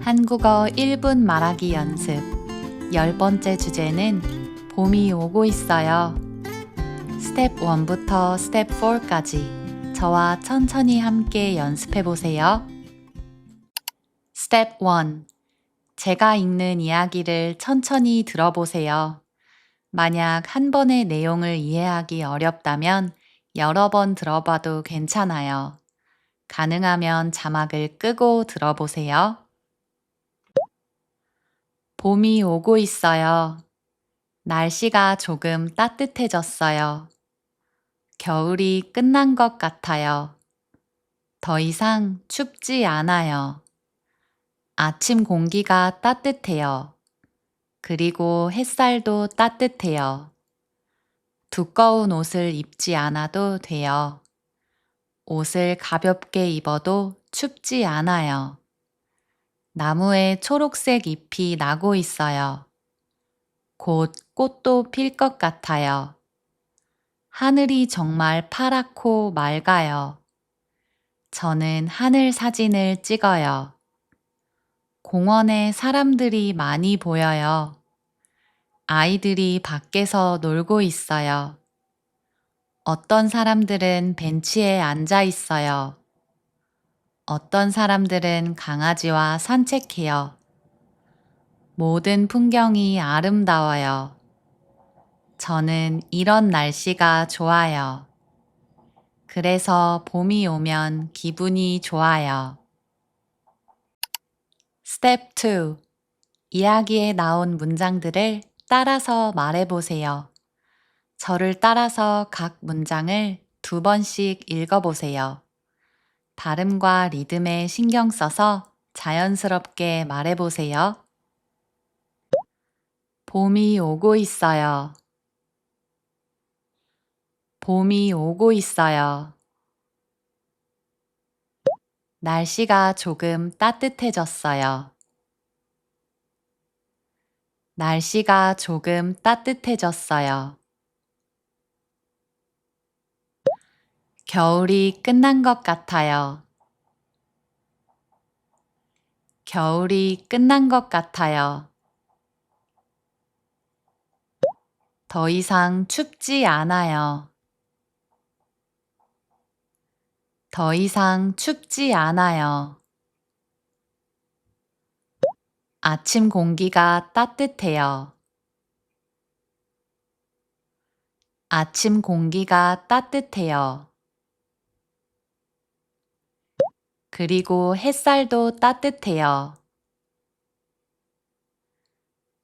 한국어 1분 말하기 연습 10번째 주제는 봄이 오고 있어요. 스텝 1부터 스텝 4까지 저와 천천히 함께 연습해 보세요. 스텝 1. 제가 읽는 이야기를 천천히 들어보세요. 만약 한 번의 내용을 이해하기 어렵다면 여러 번 들어봐도 괜찮아요. 가능하면 자막을 끄고 들어보세요. 봄이 오고 있어요. 날씨가 조금 따뜻해졌어요. 겨울이 끝난 것 같아요. 더 이상 춥지 않아요. 아침 공기가 따뜻해요. 그리고 햇살도 따뜻해요. 두꺼운 옷을 입지 않아도 돼요. 옷을 가볍게 입어도 춥지 않아요. 나무에 초록색 잎이 나고 있어요. 곧 꽃도 필 것 같아요. 하늘이 정말 파랗고 맑아요. 저는 하늘 사진을 찍어요. 공원에 사람들이 많이 보여요. 아이들이 밖에서 놀고 있어요. 어떤 사람들은 벤치에 앉아 있어요. 어떤 사람들은 강아지와 산책해요. 모든 풍경이 아름다워요. 저는 이런 날씨가 좋아요. 그래서 봄이 오면 기분이 좋아요. 스텝 2. 이야기에 나온 문장들을 따라서 말해보세요. 저를 따라서 각 문장을 2번씩 읽어보세요. 발음과 리듬에 신경 써서 자연스럽게 말해보세요. 봄이 오고 있어요. 봄이 오고 있어요. 날씨가 조금 따뜻해졌어요. 날씨가 조금 따뜻해졌어요. 겨울이 끝난 것 같아요. 겨울이 끝난 것 같아요. 더 이상 춥지 않아요. 더 이상 춥지 않아요. 아침 공기가 따뜻해요. 아침 공기가 따뜻해요. 그리고 햇살도 따뜻해요.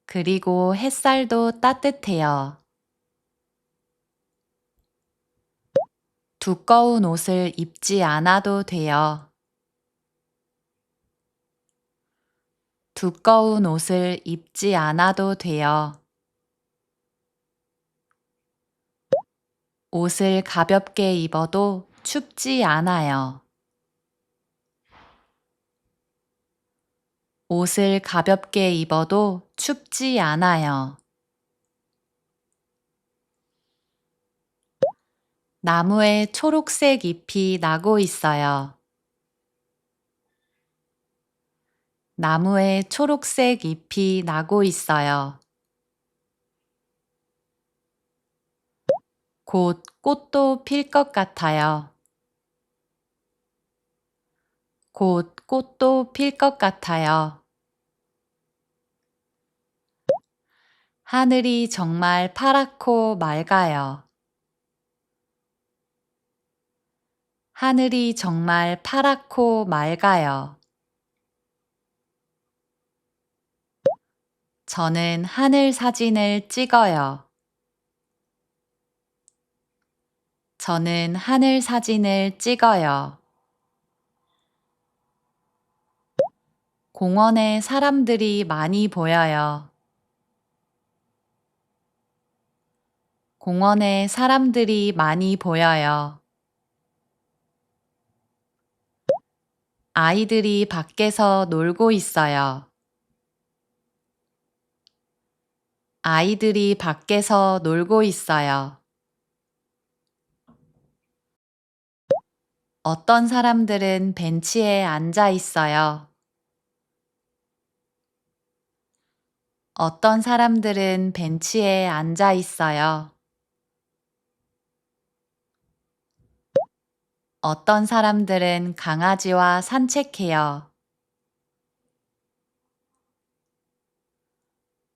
그리고 햇살도 따뜻해요. 두꺼운 옷을 입지 않아도 돼요. 두꺼운 옷을 입지 않아도 돼요. 옷을 가볍게 입어도 춥지 않아요. 옷을 가볍게 입어도 춥지 않아요. 나무에 초록색 잎이 나고 있어요. 나무에 초록색 잎이 나고 있어요. 곧 꽃도 필 것 같아요. 곧 꽃도 필 것 같아요. 하늘이 정말 파랗고 맑아요. 하늘이 정말 파랗고 맑아요. 저는 하늘 사진을 찍어요. 저는 하늘 사진을 찍어요. 공원에 사람들이 많이 보여요. 공원에 사람들이 많이 보여요. 아이들이 밖에서 놀고 있어요. 아이들이 밖에서 놀고 있어요. 어떤 사람들은 벤치에 앉아 있어요. 어떤 사람들은 벤치에 앉아 있어요. 어떤 사람들은 강아지와 산책해요.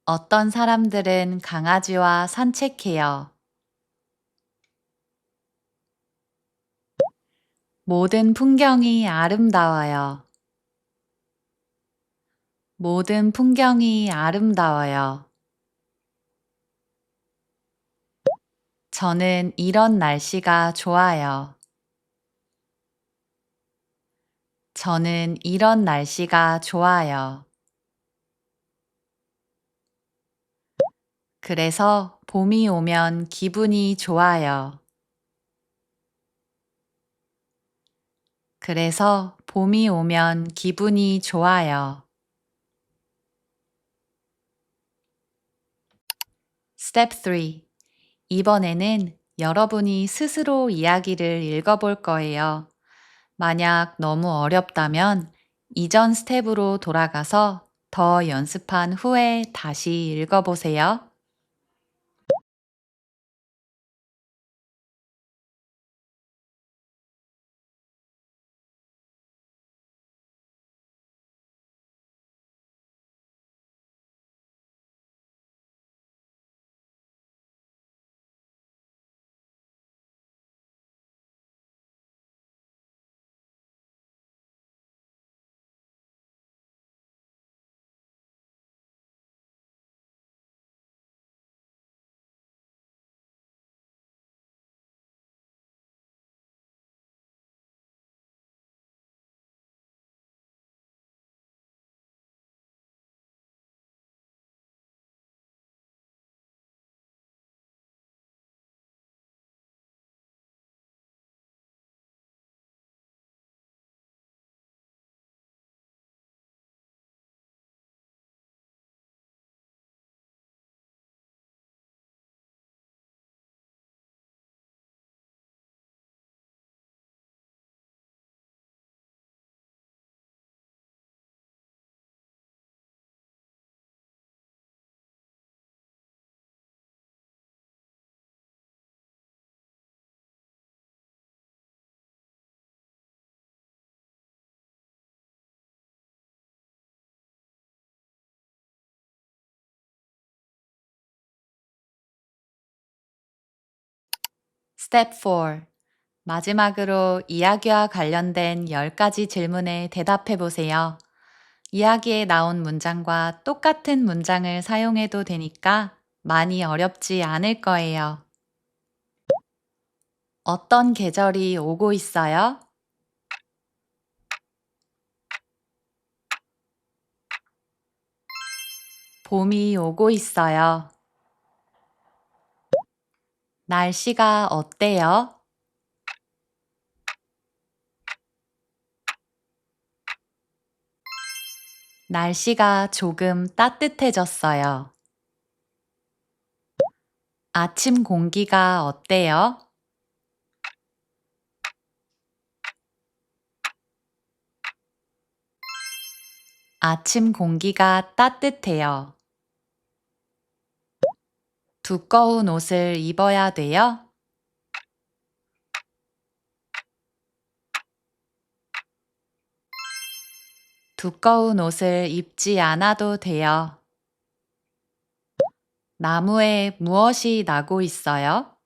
어떤 사람들은 강아지와 산책해요. 모든 풍경이 아름다워요. 모든 풍경이 아름다워요. 저는 이런 날씨가 좋아요. 저는 이런 날씨가 좋아요. 그래서 봄이 오면 기분이 좋아요. 그래서 봄이 오면 기분이 좋아요. Step 3. 이번에는 여러분이 스스로 이야기를 읽어볼 거예요. 만약 너무 어렵다면 이전 스텝으로 돌아가서 더 연습한 후에 다시 읽어보세요. Step 4. 마지막으로 이야기와 관련된 10가지 질문에 대답해 보세요. 이야기에 나온 문장과 똑같은 문장을 사용해도 되니까 많이 어렵지 않을 거예요. 어떤 계절이 오고 있어요? 봄이 오고 있어요. 날씨가 어때요? 날씨가 조금 따뜻해졌어요. 아침 공기가 어때요? 아침 공기가 따뜻해요. 두꺼운 옷을 입어야 돼요? 두꺼운 옷을 입지 않아도 돼요. 나무에 무엇이 나고 있어요?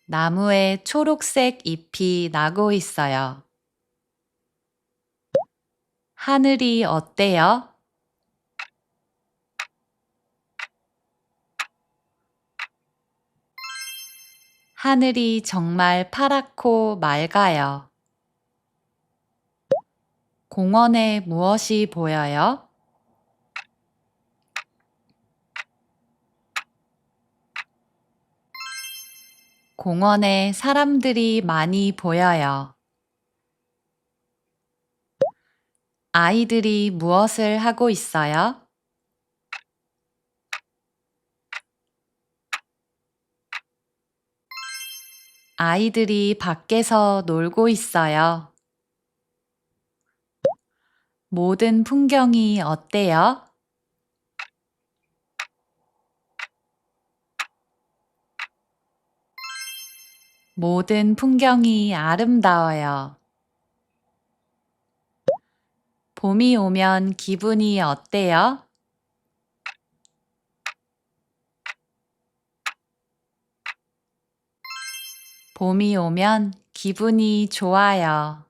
나무에 초록색 잎이 나고 있어요. 하늘이 어때요? 하늘이 정말 파랗고 맑아요. 공원에 무엇이 보여요? 공원에 사람들이 많이 보여요. 아이들이 무엇을 하고 있어요? 아이들이 밖에서 놀고 있어요. 모든 풍경이 어때요? 모든 풍경이 아름다워요. 봄이 오면 기분이 어때요? 봄이 오면 기분이 좋아요.